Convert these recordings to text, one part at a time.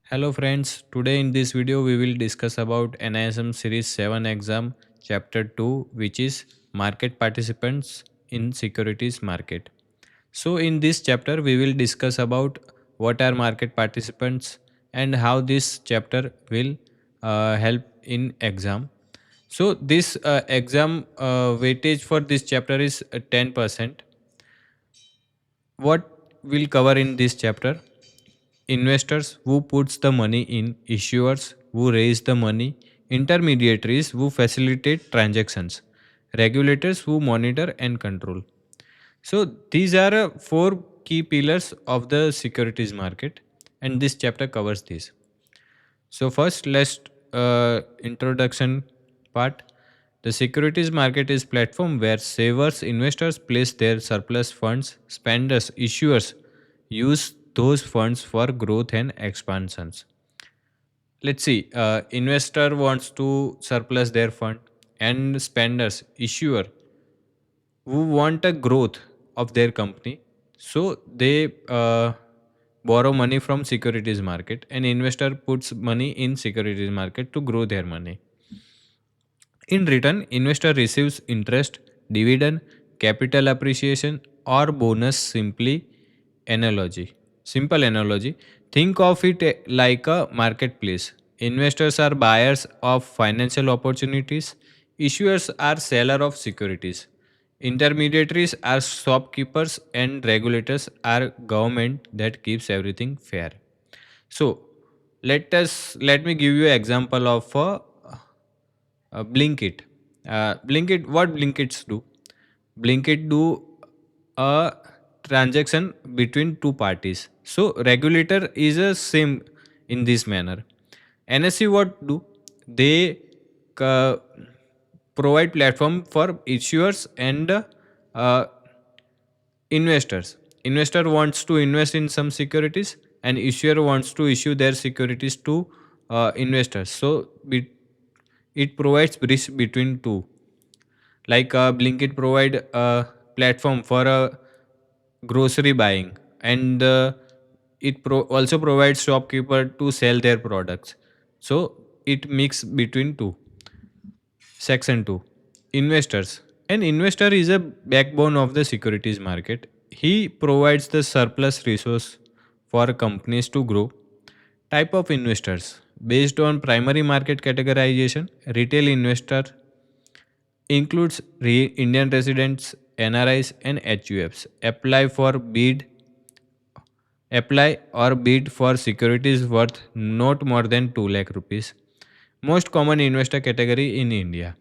Hello friends, today in this video we will discuss about NISM Series 7 exam chapter 2 which is market participants in securities market. So in this chapter we will discuss about what are market participants and how this chapter will help in exam. So this exam weightage for this chapter is 10%. What we'll cover in this chapter: investors who puts the money in, issuers who raise the money, intermediaries who facilitate transactions, regulators who monitor and control. So these are four key pillars of the securities market, and this chapter covers this. So first, let's introduction part. The securities market is platform where savers, investors place their surplus funds, spenders, issuers use those funds for growth and expansions. Let's see, investor wants to surplus their fund, and spenders, issuer who want a growth of their company, so they borrow money from securities market, and investor puts money in securities market to grow their money. In return, investor receives interest, dividend, capital appreciation, or bonus. Analogy Simple analogy: think of it like a marketplace. Investors are buyers of financial opportunities, issuers are seller of securities, intermediaries are shopkeepers, and regulators are government that keeps everything fair. So let me give you an example of Blinkit. What Blinkits do? Blinkit do a transaction between two parties. So regulator is a same in this manner. NSE what do? They uh, provide platform for issuers and uh, investors. Investor wants to invest in some securities, and issuer wants to issue their securities to investors. So it provides bridge between two. Like Blinkit provide a platform for grocery buying, and also provides shopkeeper to sell their products. So it mix between two. Section 2: investors. An investor is a backbone of the securities market. He provides the surplus resource for companies to grow. Type of investors: based on primary market categorization, retail investor includes Indian residents, NRIs, and HUFs. Apply or bid for securities worth not more than 2 lakh rupees. Most common investor category in India.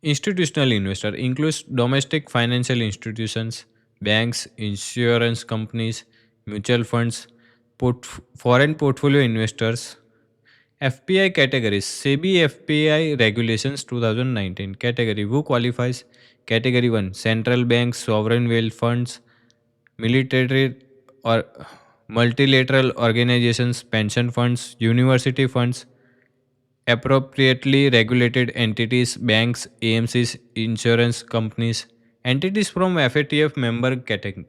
Institutional investor includes domestic financial institutions, banks, insurance companies, mutual funds, foreign portfolio investors. FPI categories: SEBI FPI regulations 2019. Category: who qualifies? Category 1: central banks, sovereign wealth funds, military or multilateral organizations, pension funds, university funds, appropriately regulated entities, banks, AMCs, insurance companies, entities from FATF member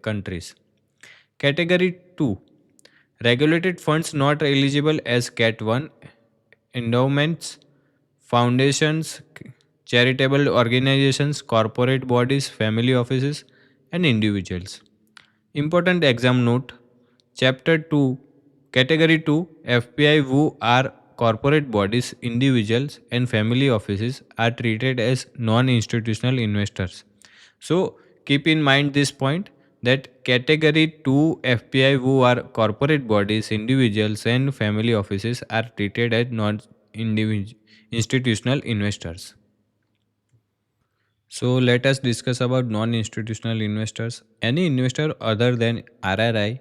countries. Category 2: regulated funds not eligible as Cat 1, endowments, foundations, charitable organizations, corporate bodies, family offices, and individuals. Important exam note: Chapter 2, Category 2, FPI who are corporate bodies, individuals, and family offices are treated as non institutional investors. So keep in mind this point, that Category 2 FPI who are corporate bodies, individuals, and family offices are treated as non institutional investors. So let us discuss about non-institutional investors. Any investor other than RII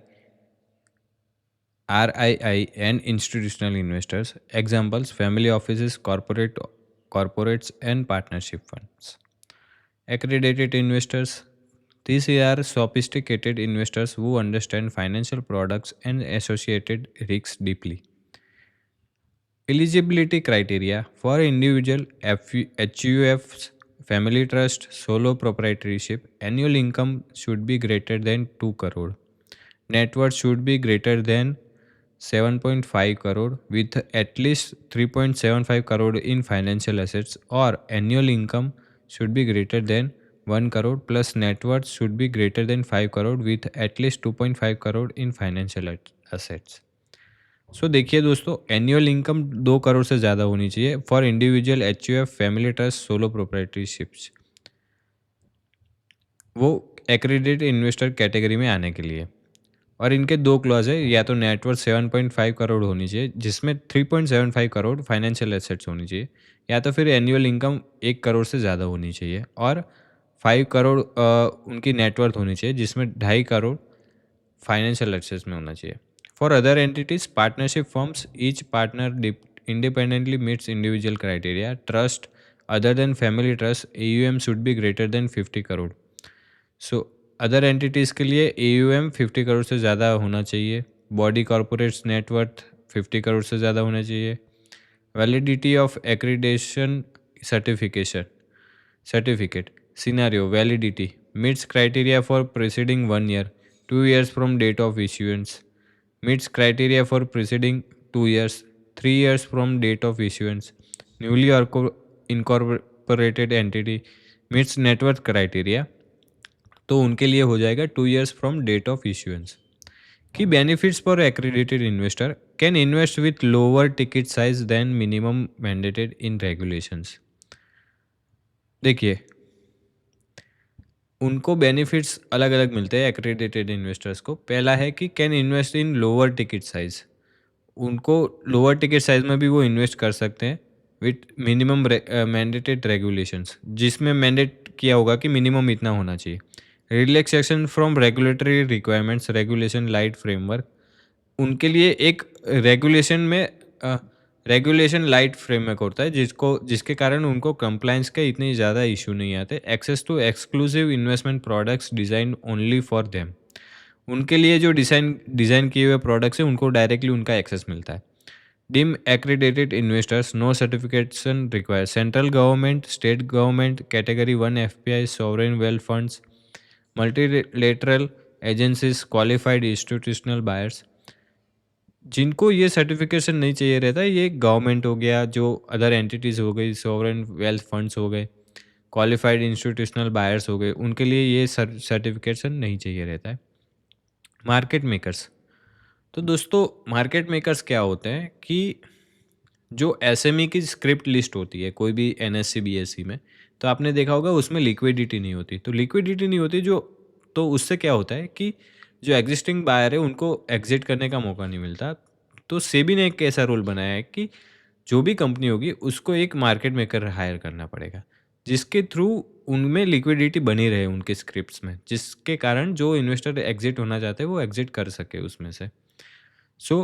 and institutional investors. Examples: family offices, corporates, and partnership funds. Accredited investors. These are sophisticated investors who understand financial products and associated risks deeply. Eligibility criteria for individual HUFs, family trust, solo proprietorship: annual income should be greater than 2 crore. Net worth should be greater than 7.5 crore with at least 3.75 crore in financial assets, or annual income should be greater than 1 crore plus net worth should be greater than 5 crore with at least 2.5 crore in financial assets. सो देखिए दोस्तों, annual income 2 crore से ज़्यादा होनी चाहिए for individual HUF family trust solo proprietorships, वो accredited investor category में आने के लिए। और इनके दो क्लॉज है, या तो नेटवर्थ 7.5 करोड़ होनी चाहिए जिसमें 3.75 करोड़ फाइनेंशियल एसेट्स होनी चाहिए, या तो फिर एनुअल इनकम 1 करोड़ से ज़्यादा होनी चाहिए, और 5 करोड़ उनकी नेटवर्थ होनी चाहिए जिसमें 2.5 करोड़ फाइनेंशियल एसेट्स में होना चाहिए। For other entities partnership firms each partner independently meets individual criteria, trust other than family trust AUM should be greater than 50 crore. So other entities के लिए AUM 50 करोड़ से ज़्यादा होना चाहिए, बॉडी कॉरपोरेट्स नेटवर्थ 50 करोड़ से ज़्यादा होना चाहिए, validity of accreditation certificate scenario validity meets criteria for preceding 1 year 2 years from date of issuance, meets criteria for preceding 2 years 3 years from date of issuance, newly incorporated entity meets net worth criteria, तो उनके लिए हो जाएगा 2 years from date of issuance. Key benefits for accredited investor can invest with lower ticket size than minimum mandated in regulations. देखिए, उनको benefits अलग अलग मिलते हैं एक्रेडिटेड इन्वेस्टर्स को। पहला है कि can invest in lower ticket size, उनको लोअर टिकट साइज में भी वो इन्वेस्ट कर सकते हैं विथ मिनिमम मैंडेटेड रेगुलेशंस, जिसमें मैंडेट किया होगा कि मिनिमम इतना होना चाहिए। Relaxation from regulatory requirements regulation light framework, उनके लिए एक रेगुलेशन लाइट फ्रेमवर्क होता है जिसके कारण उनको कंप्लायंस के इतने ज़्यादा इशू नहीं आते। Access to exclusive investment products design only for them, उनके लिए जो डिज़ाइन किए हुए प्रोडक्ट्स हैं उनको डायरेक्टली उनका एक्सेस मिलता है। Deemed accredited investors no certification require, central government state government category 1 FPI sovereign wealth funds multilateral agencies qualified institutional buyers, जिनको ये सर्टिफिकेशन नहीं चाहिए रहता है, ये गवर्नमेंट हो गया, जो अदर एंटिटीज़ हो गई, सॉवरेन वेल्थ फंड्स हो गए, क्वालिफाइड इंस्टीट्यूशनल बायर्स हो गए, उनके लिए ये सर्टिफिकेशन नहीं चाहिए रहता है। मार्केट मेकर्स, तो दोस्तों मार्केट मेकर्स क्या होते हैं कि जो SME की स्क्रिप्ट लिस्ट होती है कोई भी NSE BSE में, तो आपने देखा होगा उसमें लिक्विडिटी नहीं होती। तो लिक्विडिटी नहीं होती तो उससे क्या होता है कि जो एग्जिस्टिंग बायर है उनको एग्जिट करने का मौका नहीं मिलता। तो सेबी ने एक ऐसा रूल बनाया है कि जो भी कंपनी होगी उसको एक मार्केट मेकर हायर करना पड़ेगा, जिसके थ्रू उनमें लिक्विडिटी बनी रहे उनके स्क्रिप्ट्स में, जिसके कारण जो इन्वेस्टर एग्जिट होना चाहते हैं वो एग्जिट कर सके उसमें से। सो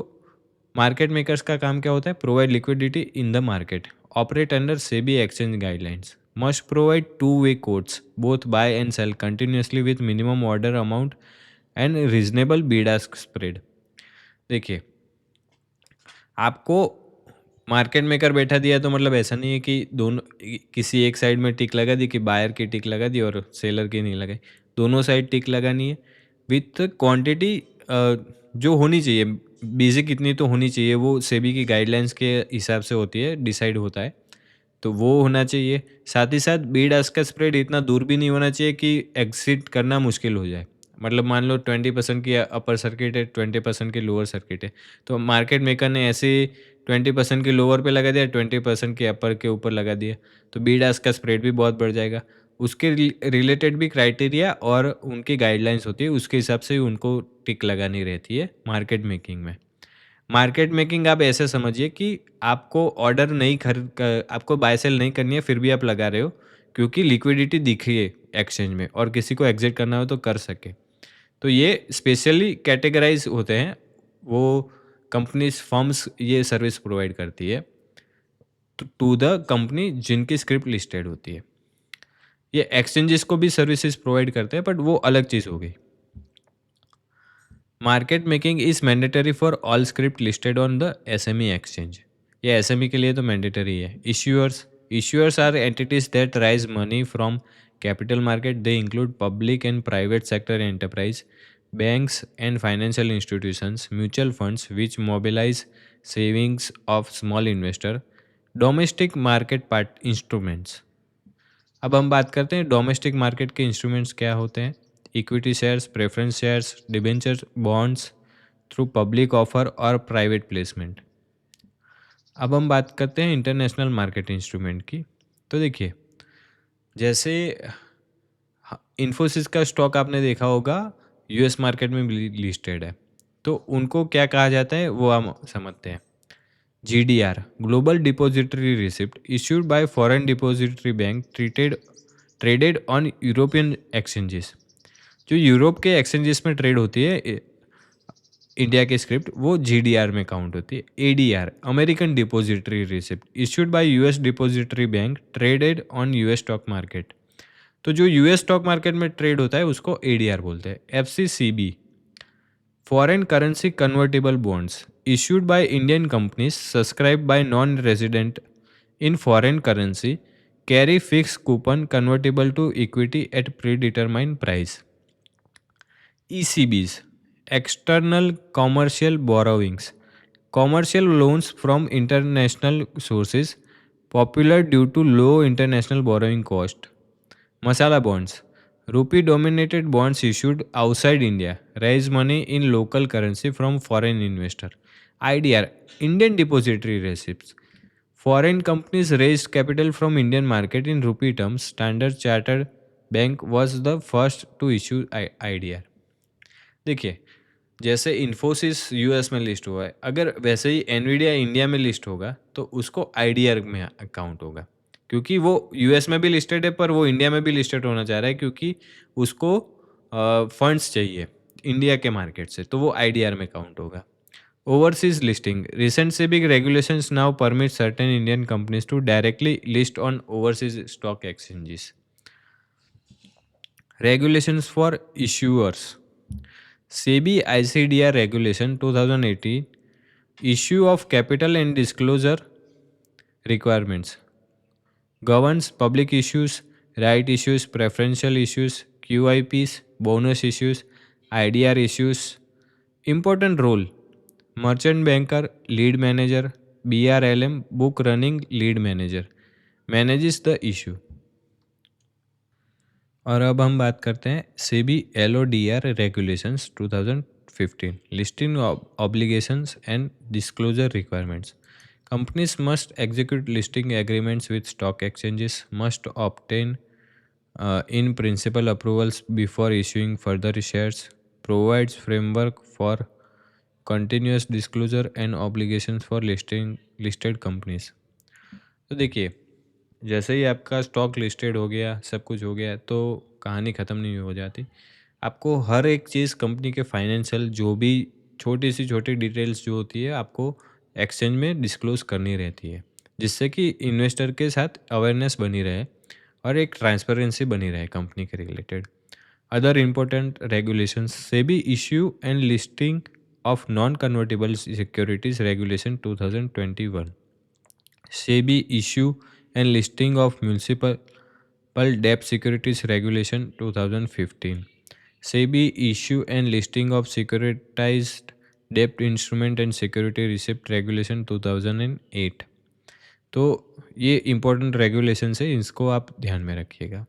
मार्केट मेकर्स का काम क्या होता है? Provide liquidity in the market, operate under SEBI exchange guidelines, must provide two way quotes both buy and sell continuously with minimum order amount and reasonable bid ask spread. देखिए, आपको market maker बैठा दिया तो मतलब ऐसा नहीं है कि दोनों किसी एक साइड में टिक लगा दी कि बायर की टिक लगा दी और सेलर की नहीं लगाई, दोनों साइड टिक लगानी है विथ क्वांटिटी जो होनी चाहिए, बेसिक इतनी तो होनी चाहिए, वो सेबी की गाइडलाइंस के हिसाब से होती है, डिसाइड होता है, तो वो होना चाहिए। साथ ही साथ बीड आस्क का स्प्रेड इतना दूर भी नहीं होना चाहिए कि एग्जिट करना मुश्किल हो जाए। मतलब मान लो 20% की अपर सर्किट है, 20% की लोअर सर्किट है, तो मार्केट मेकर ने ऐसे 20% की लोअर पे लगा दिया, 20% की अपर के ऊपर लगा दिया, तो बीड आस्क का स्प्रेड भी बहुत बढ़ जाएगा। उसके रिलेटेड भी क्राइटेरिया और उनकी गाइडलाइंस होती है, उसके हिसाब से उनको टिक लगानी रहती है मार्केट मेकिंग में। मार्केट मेकिंग आप ऐसे समझिए कि आपको ऑर्डर नहीं आपको बाय सेल नहीं करनी है, फिर भी आप लगा रहे हो क्योंकि लिक्विडिटी दिख रही है एक्सचेंज में और किसी को एग्जिट करना हो तो कर सके। तो ये स्पेशली कैटेगराइज होते हैं, वो कंपनीज फर्म्स ये सर्विस प्रोवाइड करती है टू द कंपनी जिनकी स्क्रिप्ट लिस्टेड होती है। ये एक्सचेंजेस को भी सर्विसेज प्रोवाइड करते हैं, बट वो अलग चीज़ हो गई। Market making is mandatory for all script listed on the SME exchange, ये SME के लिए तो मैंडेटरी है। Issuers are entities that raise money from capital market, they include public and private sector enterprise banks and financial institutions, mutual funds which mobilize savings of small investor, domestic market part instruments. अब हम बात करते हैं domestic market के instruments क्या होते हैं। Equity shares, preference shares, debenture, bonds through public offer और प्राइवेट प्लेसमेंट। अब हम बात करते हैं इंटरनेशनल मार्केट इंस्ट्रूमेंट की। तो देखिए, जैसे इन्फोसिस का स्टॉक आपने देखा होगा, यूएस मार्केट में लिस्टेड है, तो उनको क्या कहा जाता है वो हम समझते हैं। GDR, global depository receipt issued bye foreign depository bank, traded on European exchanges. जो यूरोप के एक्सचेंजेस में ट्रेड होती है इंडिया की स्क्रिप्ट, वो GDR में काउंट होती है। ADR, American depository receipt issued by US depository bank, traded on US stock market. तो जो यूएस स्टॉक मार्केट में ट्रेड होता है उसको ADR बोलते हैं। FCCB, foreign currency convertible bonds issued by Indian companies, subscribe by non resident in foreign currency, carry fix coupon convertible to equity at pre determined price. ECBs, external commercial borrowings, commercial loans from international sources, popular due to low international borrowing cost. Masala bonds, rupee dominated bonds issued outside India, raise money in local currency from foreign investor. IDR, Indian depository receipts, foreign companies raised capital from Indian market in rupee terms. Standard Chartered Bank was the first to issue IDR. देखिए, जैसे Infosys US में list हुआ है, अगर वैसे ही Nvidia India में list होगा तो उसको आईडीआर में काउंट होगा, क्योंकि वो यूएस में भी लिस्टेड है पर वो इंडिया में भी लिस्टेड होना चाह रहा है, क्योंकि उसको फंड्स चाहिए इंडिया के मार्केट से, तो वो आईडीआर में काउंट होगा। Overseas listing, recent SEBI regulations now permit certain Indian companies to directly list on overseas stock exchanges. Regulations for issuers, SEBI ICDR Regulation 2018, issue of capital and disclosure requirements, governs public issues, right issues, preferential issues, QIPs, bonus issues, IDR issues. Important role, merchant banker, lead manager, BRLM, book running lead manager, manages the issue. और अब हम बात करते हैं SEBI LODR regulations 2015, listing obligations and disclosure requirements. Companies must execute listing agreements with stock exchanges, must obtain in principle approvals before issuing further shares, provides framework for continuous disclosure and obligations for listed companies. तो देखिए, जैसे ही आपका stock listed हो गया, सब कुछ हो गया, तो कहानी ख़त्म नहीं हो जाती। आपको हर एक चीज़ कंपनी के फाइनेंशियल जो भी छोटी सी छोटी डिटेल्स जो होती है आपको एक्सचेंज में डिस्क्लोज़ करनी रहती है, जिससे कि इन्वेस्टर के साथ अवेयरनेस बनी रहे और एक ट्रांसपेरेंसी बनी रहे कंपनी के related. Other important regulations, SEBI issue and listing of non convertible securities regulation 2021, SEBI issue and listing of municipal debt securities regulation 2015, SEBI issue and listing of securitized debt instrument and security receipt regulation 2008। तो ये important regulation है, इसको आप ध्यान में रखिएगा।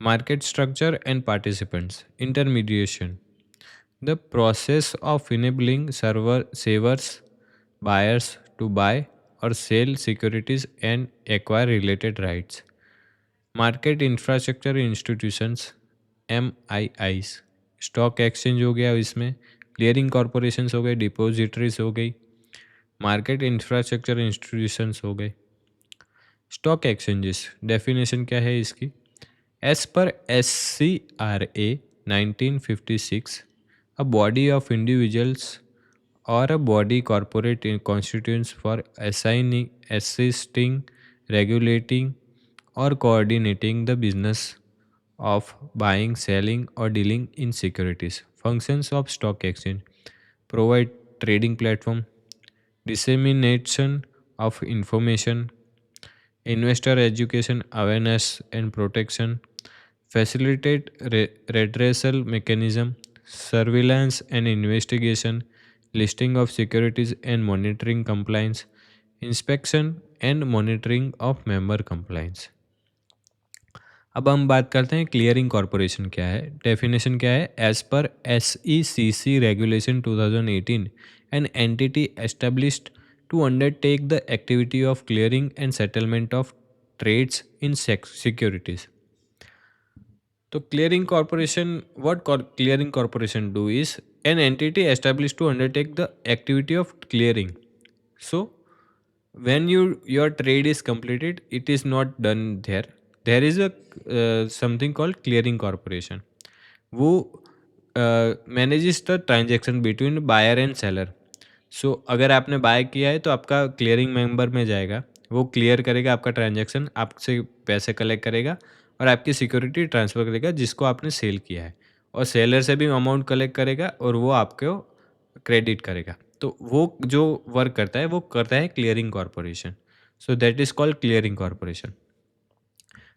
Market structure and participants, intermediation, the process of enabling savers buyers to buy or sell securities and acquire related rights. Market infrastructure institutions, MIIs, stock exchange हो गया, इसमें क्लियरिंग कॉरपोरेशंस हो गए, डिपॉजिटरीज हो गई, मार्केट इंफ्रास्ट्रक्चर इंस्टीट्यूशंस हो गए। Stock exchanges, definition क्या है इसकी? As per SCRA 1956, a body of individuals or a body corporate constituents for assigning, assisting, regulating, or coordinating the business of buying, selling, or dealing in securities. Functions of stock exchange: provide trading platform, dissemination of information, investor education, awareness and protection, facilitate redressal mechanism, surveillance and investigation, listing of securities and monitoring compliance, inspection and monitoring of member compliance. अब हम बात करते हैं clearing corporation क्या है। Definition क्या है? As per SECC regulation 2018, an entity established to undertake the activity of clearing and settlement of trades in securities. तो clearing corporation, what clearing corporation do is an entity established to undertake the activity of clearing. So when your trade is completed, it is not done there is a something called clearing corporation who manages the transaction between buyer and seller. सो अगर आपने bye किया है तो आपका clearing member में जाएगा, वो clear करेगा आपका ट्रांजैक्शन, आपसे पैसे कलेक्ट करेगा और आपकी सिक्योरिटी ट्रांसफ़र करेगा जिसको आपने सेल किया है, और सेलर से भी अमाउंट कलेक्ट करेगा और वो आपको क्रेडिट करेगा। तो वो जो वर्क करता है वो करता है clearing corporation. So that is called clearing corporation.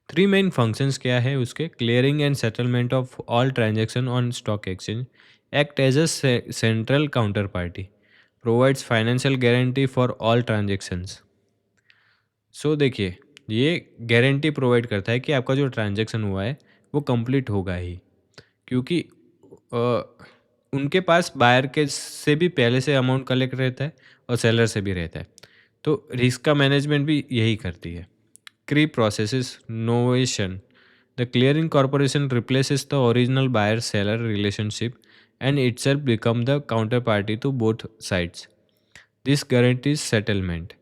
Three main functions क्या है उसके? Clearing and settlement of all transaction on stock exchange, act as a central counter party, provides financial guarantee for all transactions. So देखिए, ये guarantee provide करता है कि आपका जो ट्रांजैक्शन हुआ है वो कंप्लीट होगा ही, क्योंकि अ, उनके पास बायर के से भी पहले से अमाउंट कलेक्ट रहता है और सेलर से भी रहता है, तो रिस्क का मैनेजमेंट भी यही करती है। Key processes novation. The clearing corporation replaces the original buyer-seller relationship and itself become the counterparty to both sides. This guarantees settlement.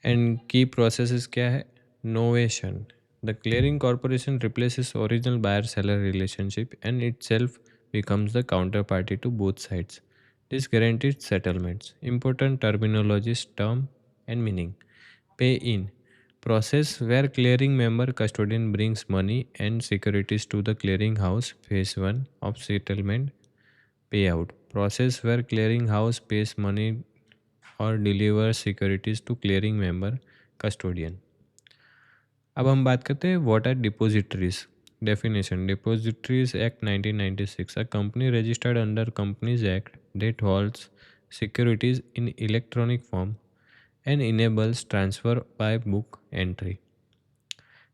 And key processes क्या है? Novation. The clearing corporation replaces original buyer-seller relationship and itself becomes the counterparty to both sides. This guarantees settlements. Important terminologies, term and meaning. Pay in. Process where clearing member custodian brings money and securities to the clearing house. Phase 1 of settlement. Payout. Process where clearing house pays money और deliver securities to clearing member custodian. अब हम बात करते हैं what are depositories. Definition: Depositories act 1996, a company registered under Companies Act that holds securities in electronic form and enables transfer by book entry.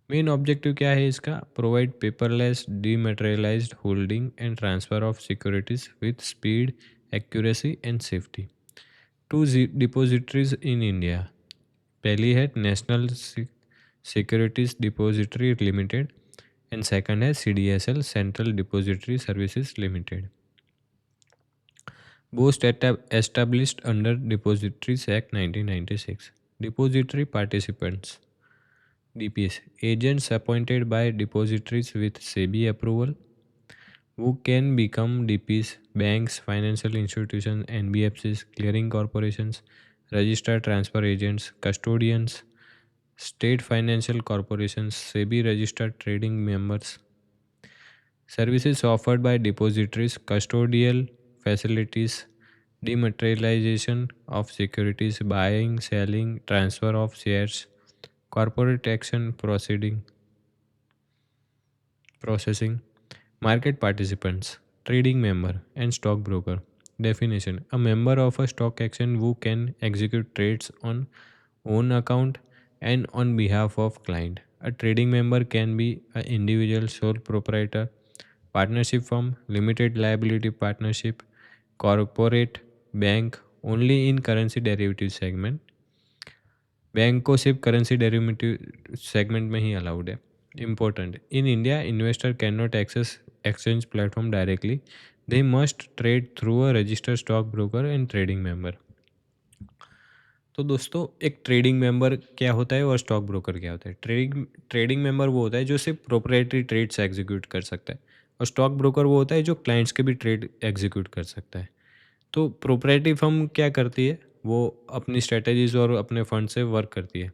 Main objective क्या है इसका? Provide paperless dematerialized holding and transfer of securities with speed, accuracy and safety. Two depositories in India. पहली है National Securities Depository Limited and second है CDSL, central depository services limited. Both established under Depositories Act 1996. Depository participants, DPS, agents appointed by depositories with SEBI approval, who can become DPs, banks, financial institutions, NBFCs, clearing corporations, registered transfer agents, custodians, state financial corporations, SEBI registered trading members. Services offered by depositories: custodial facilities, dematerialization of securities, buying, selling, transfer of shares, corporate action processing. Market participants, trading member and stockbroker. Definition: a member of a stock exchange who can execute trades on own account and on behalf of client. A trading member can be an individual, sole proprietor, partnership firm, limited liability partnership, corporate, bank only in currency derivative segment. Bank को सिर्फ currency derivative segment में ही allowed है। Important: in India investor can not access exchange platform directly, they must trade through a registered stock broker and trading member. तो दोस्तों, एक trading member क्या होता है और स्टॉक ब्रोकर क्या होता है? ट्रेडिंग मेंबर वो होता है जो सिर्फ प्रोप्राइटरी ट्रेड्स एग्जीक्यूट कर सकता है, और स्टॉक ब्रोकर वो होता है जो क्लाइंट्स के भी ट्रेड एग्जीक्यूट कर सकता है। तो प्रोप्राइटरी फर्म क्या करती है? वो अपनी स्ट्रेटजीज और अपने फंड से वर्क करती है।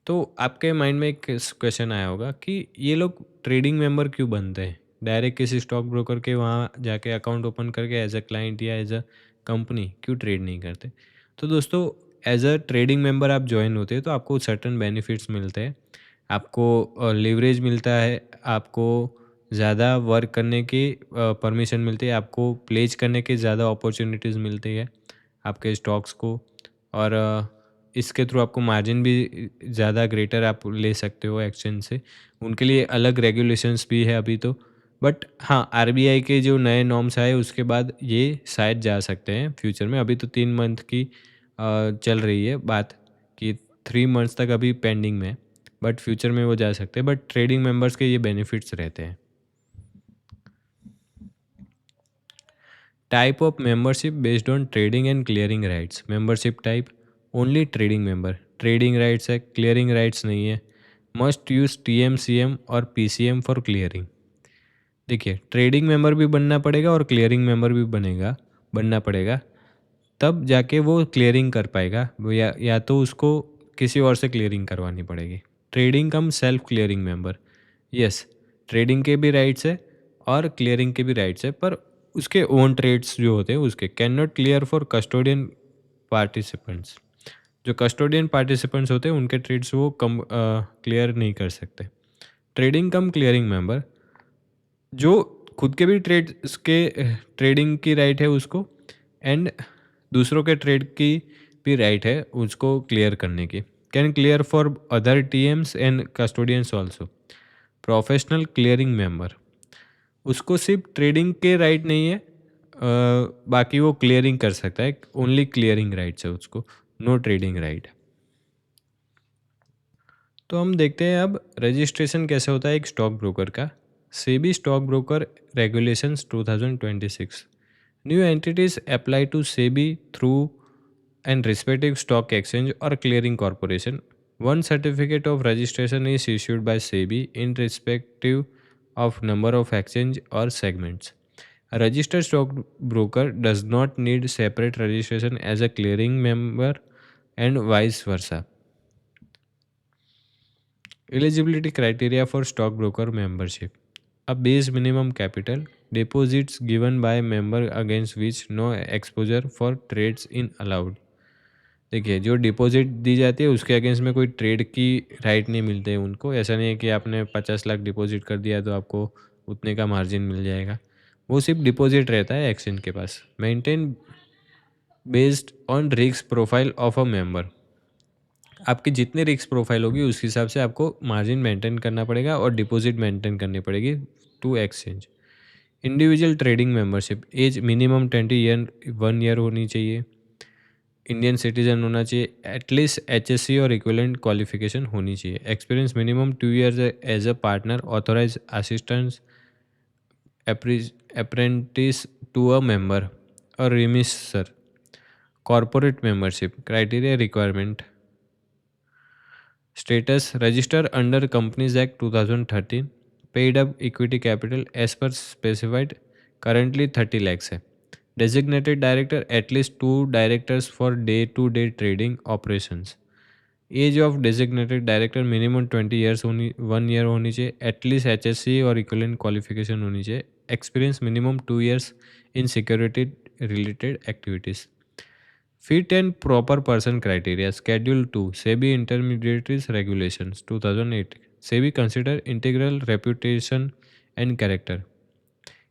तो आपके माइंड में एक क्वेश्चन आया होगा कि ये लोग ट्रेडिंग मेंबर क्यों बनते हैं? डायरेक्ट किसी स्टॉक ब्रोकर के वहाँ जाके अकाउंट ओपन करके एज अ क्लाइंट या एज अ कंपनी क्यों ट्रेड नहीं करते? तो दोस्तों, एज अ ट्रेडिंग मेंबर आप ज्वाइन होते हैं तो आपको सर्टन बेनिफिट्स मिलते हैं। आपको लिवरेज मिलता है, आपको ज़्यादा वर्क करने की परमिशन मिलती है, आपको प्लेज करने की ज़्यादा अपॉर्चुनिटीज़ मिलती है आपके स्टॉक्स को। और इसके थ्रू आपको मार्जिन भी ज़्यादा ग्रेटर आप ले सकते हो एक्सचेंज से। उनके लिए अलग रेगुलेशंस भी है अभी तो। बट हाँ, आरबीआई के जो नए नॉर्म्स आए उसके बाद ये शायद जा सकते हैं फ्यूचर में। अभी तो 3 मंथ की चल रही है बात कि 3 मंथ्स तक अभी पेंडिंग में है, बट फ्यूचर में वो जा सकते हैं। बट ट्रेडिंग मेंबर्स के ये बेनिफिट्स रहते हैं। Type of membership based on trading and clearing rights. Membership type only trading member, trading rights है, क्लियरिंग राइट्स नहीं है। मस्ट यूज टीएमसीएम और पीसीएम फॉर क्लियरिंग। देखिए, ट्रेडिंग मेंबर भी बनना पड़ेगा और क्लियरिंग मेंबर भी बनना पड़ेगा, तब जाके वो क्लियरिंग कर पाएगा। वो या तो उसको किसी और से क्लियरिंग करवानी पड़ेगी। Trading cum self clearing member. Yes, trading के भी राइट्स है और क्लियरिंग के भी राइट्स है, पर उसके ओन ट्रेड्स जो होते हैं उसके can not clear for custodian participants. जो कस्टोडियन पार्टिसिपेंट्स होते हैं उनके ट्रेड्स वो कम क्लियर नहीं कर सकते। ट्रेडिंग कम क्लियरिंग मेंबर, जो खुद के भी ट्रेडिंग की राइट है उसको, एंड दूसरों के ट्रेड की भी राइट है उसको क्लियर करने की। Can clear for other TMs and custodians also. Professional clearing member, उसको सिर्फ ट्रेडिंग के राइट नहीं है, बाकी वो क्लियरिंग कर सकता है। ओनली क्लियरिंग राइट्स है उसको, नो ट्रेडिंग राइट। तो हम देखते हैं अब रजिस्ट्रेशन कैसे होता है एक स्टॉक ब्रोकर का। SEBI stock broker regulations 2026। New entities apply to SEBI through and respective stock exchange और clearing corporation. One certificate of registration is issued by SEBI in respective of number of exchange or segments. A registered stockbroker does not need separate registration as a clearing member and vice versa. Eligibility criteria for stockbroker membership. A base minimum capital, deposits given by member against which no exposure for trades in allowed. देखिए, जो deposit दी जाती है उसके against में कोई trade की right नहीं मिलते हैं उनको। ऐसा नहीं है कि आपने 50 लाख डिपॉजिट कर दिया तो आपको उतने का मार्जिन मिल जाएगा। वो सिर्फ डिपॉजिट रहता है एक्सचेंज के पास। Maintain based on risk profile of a member. आपकी जितनी रिस्क प्रोफाइल होगी उस हिसाब से आपको मार्जिन मेंटेन करना पड़ेगा और डिपॉजिट मेंटेन करनी पड़ेगी to exchange. Individual trading membership, age minimum 21 year होनी चाहिए। इंडियन सिटीजन होना चाहिए। एटलीस्ट एचएससी और इक्विवेलेंट क्वालिफिकेशन होनी चाहिए। Experience minimum 2 years as a partner, authorize assistant, apprentice to a member और remisier. Corporate membership criteria requirement. Status register under Companies act 2013। Paid up equity capital as per specified currently 30 lakhs है। Designated director at least 2 directors for day to day trading operations. Age of designated director minimum 20 years 1 year होनी चाहिए। At least HSC और equivalent qualification होनी चाहिए। Experience minimum 2 years in security related activities. Fit and proper person criteria Schedule 2 SEBI Intermediaries Regulations 2008। SEBI consider integral reputation and character,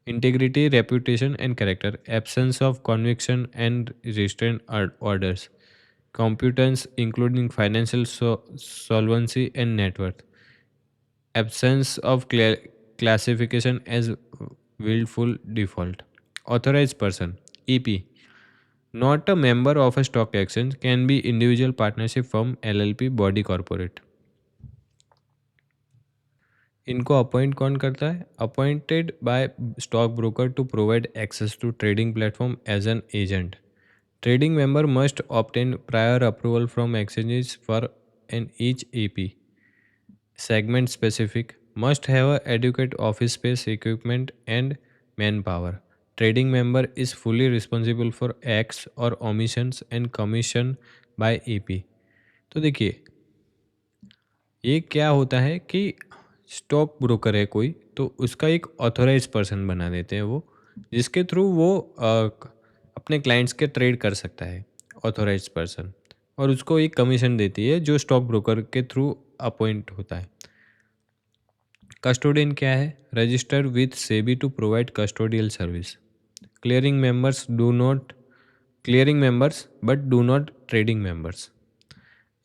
integrity, reputation and character, absence of conviction and restraint orders, competence including financial solvency and net worth, absence of classification as willful default. Authorized person EP, not a member of a stock exchange, can be individual partnership firm, LLP, body corporate. इनको appoint कौन करता है? Appointed by stock broker to provide access to trading platform as an agent. Trading member must obtain prior approval from exchanges for an each EP. Segment specific, must have a adequate office space, equipment and manpower. Trading member is fully responsible for acts or omissions and commission by EP. तो देखिए, ये क्या होता है कि stock broker है कोई, तो उसका एक ऑथोराइज पर्सन बना देते हैं वो, जिसके थ्रू वो अपने क्लाइंट्स के ट्रेड कर सकता है ऑथोराइज पर्सन, और उसको एक कमीशन देती है जो स्टॉक ब्रोकर के थ्रू अपॉइंट होता है। कस्टोडियन क्या है? Register with SEBI to provide custodial service. Clearing members do not clearing members but do not trading members.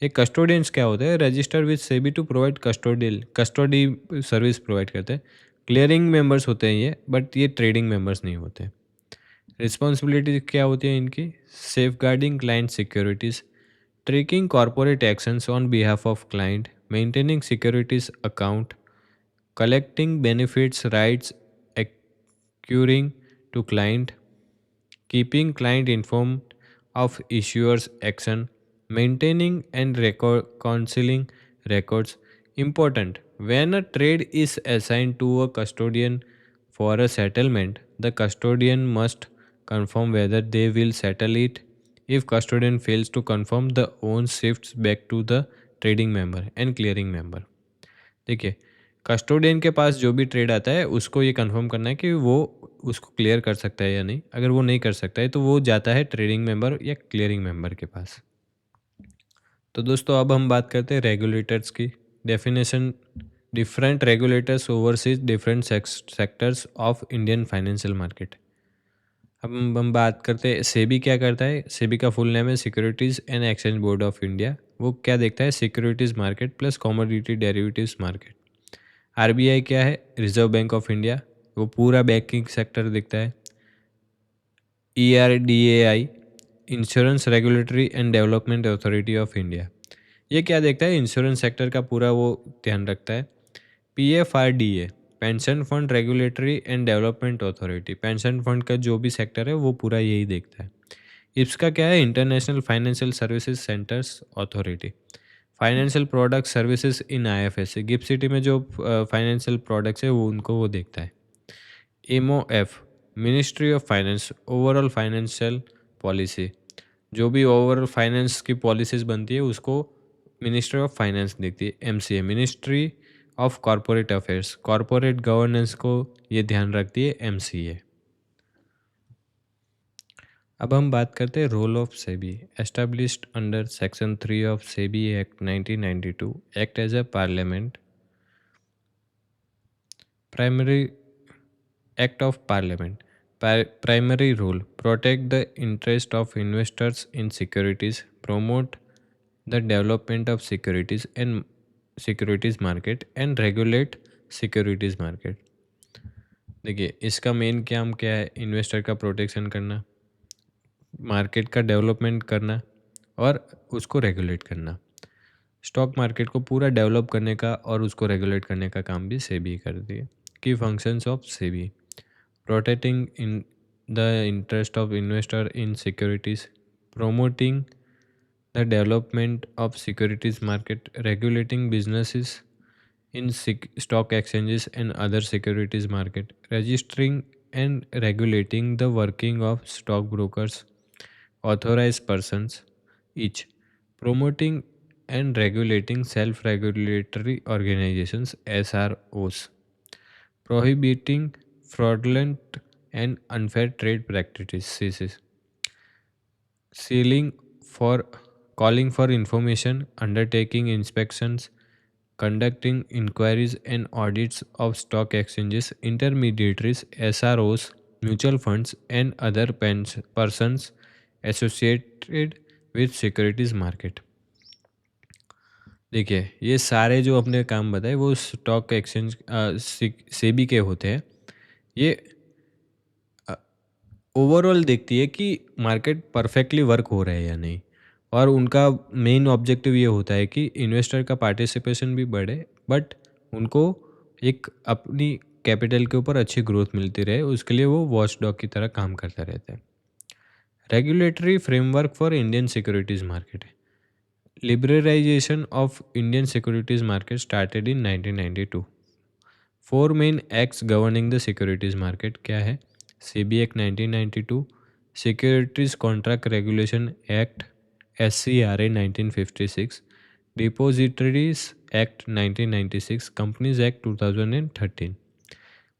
ये कस्टोडियंस क्या होते हैं? Register with SEBI to provide custody service provide करते हैं। क्लियरिंग मेंबर्स होते हैं ये, बट ये ट्रेडिंग मेंबर्स नहीं होते। रिस्पॉन्सिबिलिटी क्या होती है इनकी? Safeguarding client securities, tracking corporate actions on behalf of client, maintaining securities account, collecting benefits rights accruing to client, keeping client informed of issuers action, maintaining and reconciling records. Important: when a trade is assigned to a custodian for a settlement, the custodian must confirm whether they will settle it. If custodian fails to confirm, the own shifts back to the trading member and clearing member. देखिए, custodian के पास जो भी trade आता है उसको ये confirm करना है कि वो उसको क्लियर कर सकता है या नहीं। अगर वो नहीं कर सकता है तो वो जाता है ट्रेडिंग मेंबर या क्लियरिंग मेंबर के पास। तो दोस्तों अब हम बात करते हैं रेगुलेटर्स की definition. Different regulators overseas different sectors of Indian financial market. अब हम बात करते हैं सेबी क्या करता है। सेबी का फुल नेम है Securities and Exchange Board of India. वो क्या देखता है? Securities market plus commodity derivatives market. RBI क्या है? Reserve Bank of India. वो पूरा बैंकिंग सेक्टर देखता है। IRDAI Insurance Regulatory and Development Authority of India. ये क्या देखता है? इंश्योरेंस सेक्टर का पूरा वो ध्यान रखता है। PFRDA pension fund regulatory and Development authority. Pension fund का जो भी सेक्टर है वो पूरा यही देखता है। इसका क्या है? International financial services centres authority. Financial product services in IFSC. Gift city में जो फाइनेंशियल प्रोडक्ट्स है वो उनको वो देखता है। MOF Ministry of Finance overall financial policy. जो भी ओवरऑल फाइनेंस की पॉलिसीज बनती है उसको मिनिस्ट्री ऑफ फाइनेंस देखती है। MCA ministry of corporate affairs. Corporate governance को ये ध्यान रखती है एमसीए। अब हम बात करते हैं role of SEBI. Established under section 3 of SEBI act 1992, act as a parliament primary act of parliament. Primary role protect the interest of investors in securities, promote the development of securities market and regulate securities market। देखिए इसका main काम क्या है? Investor का protection करना, market का development करना और उसको रेगुलेट करना। स्टॉक मार्केट को पूरा डेवलप करने का और उसको रेगुलेट करने का काम भी सेबी करती है। की functions of SEBI: protecting in the interest of investor in securities, promoting the development of securities market, regulating businesses in stock exchanges and other securities market, registering and regulating the working of stockbrokers, authorized persons each, promoting and regulating self-regulatory organizations SROs, prohibiting fraudulent and unfair trade practices, sealing for calling for information, undertaking inspections, conducting inquiries and audits of stock exchanges, intermediaries, SROs, mutual funds, and other persons associated with securities market। देखिए ये सारे जो अपने काम बताए वो stock exchange SEBI के होते हैं। ये ओवरऑल देखती है कि मार्केट परफेक्टली वर्क हो रहा है या नहीं, और उनका मेन ऑब्जेक्टिव ये होता है कि इन्वेस्टर का पार्टिसिपेशन भी बढ़े बट उनको एक अपनी कैपिटल के ऊपर अच्छी ग्रोथ मिलती रहे, उसके लिए वो वॉच डॉग की तरह काम करता रहता है। Regulatory framework for Indian securities market. Liberalisation of Indian securities market started in 1992। 4 main acts governing the securities market क्या है? SEBI act 1992, securities contract regulation act SCRA 1956, depositories act 1996, companies act 2013।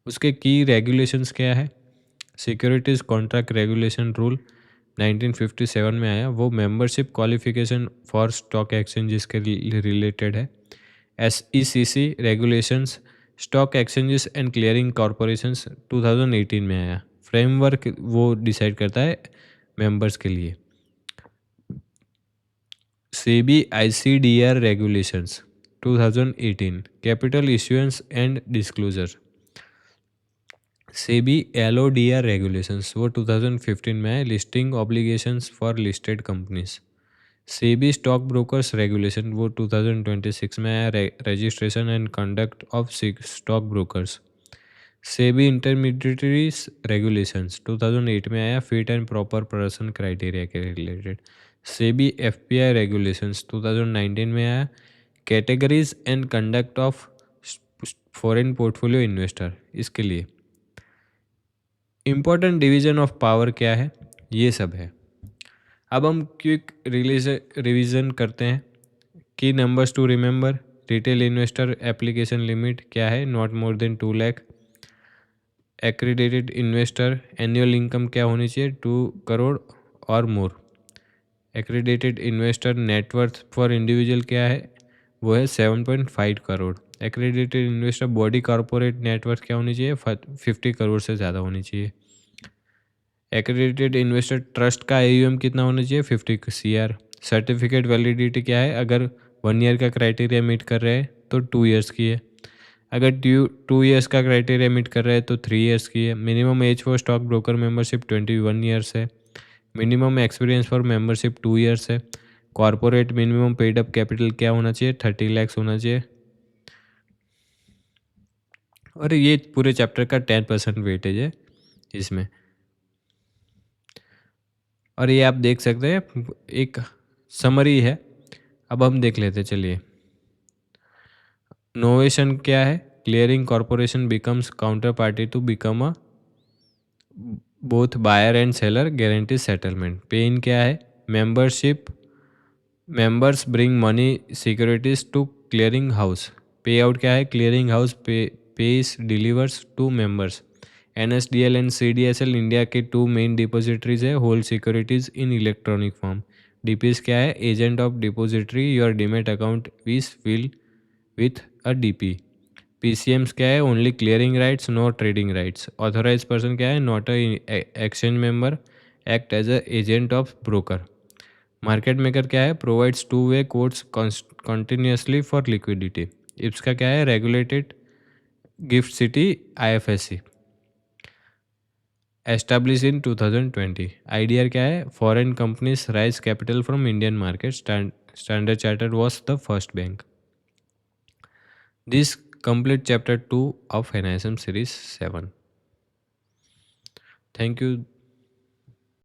उसके की रेगुलेशंस क्या है? सिक्योरिटीज कॉन्ट्रैक्ट रेगुलेशन रूल 1957 में आया, वो membership qualification for stock exchanges के रिलेटेड है। SECC regulations stock exchanges and clearing corporations 2018 में आया। फ्रेमवर्क वो डिसाइड करता है मेंबर्स के लिए। SEBI ICDR regulations 2018, capital issuance and disclosure. SEBI LODR regulations वो 2015 में आए, listing obligations for listed companies. SEBI stock brokers regulation वो 2026 में आया, registration and conduct of stock brokers. SEBI intermediaries regulations 2008 में आया, fit and proper person criteria के रिलेटेड। सेबी FPI रेगुलेशंस 2019 में आया, categories and conduct of foreign portfolio investor, इसके लिए। इम्पोर्टेंट डिवीजन ऑफ पावर क्या है, ये सब है। अब हम क्विक रिवीजन करते हैं। Key numbers to remember. Retail investor application limit क्या है, not more than 2 lakh. Accredited investor annual income क्या होनी चाहिए, 2 करोड़ और more. Accredited investor net worth for individual क्या है, वो है 7.5 crore. Accredited investor body corporate net worth क्या होनी चाहिए, 50 करोड़ से ज़्यादा होनी चाहिए। एक्रेडिटेड इन्वेस्टर ट्रस्ट का AUM कितना होना चाहिए, 50 CR। सर्टिफिकेट वैलिडिटी क्या है, अगर 1 ईयर का क्राइटेरिया मीट कर रहे हैं तो 2 ईयर्स की है, अगर 2 ईयर्स का क्राइटेरिया मीट कर रहे हैं तो 3 ईयर्स की है। Minimum age for stock broker membership 21 years है। Minimum experience for membership 2 years है। Corporate minimum paid up capital क्या होना चाहिए, 30 lakhs होना चाहिए। और ये पूरे चैप्टर का 10% वेटेज है इसमें। और ये आप देख सकते हैं, एक समरी है। अब हम देख लेते, चलिए। नोवेशन क्या है, clearing corporation becomes counter party to become a both buyer and seller guarantee settlement. Pay in क्या है, membership members bring money securities to clearing house. Pay out क्या है, clearing house pays delivers to members. NSDL and CDSL India के 2 main depositories है, hold securities in electronic form. DPs क्या है, agent of depository, your demat account is fill with a DP। PCMs क्या है, only clearing rights no trading rights. Authorise person क्या है, not a exchange member, act as a agent of broker. Market maker क्या है, provides 2-वे codes continuously for liquidity. IPS का क्या है, regulated gift city IFSC, establish in 2020। IDR क्या है, foreign companies raise capital from Indian market, Standard Chartered was the first bank. This complete chapter 2 of NISM series 7. Thank you.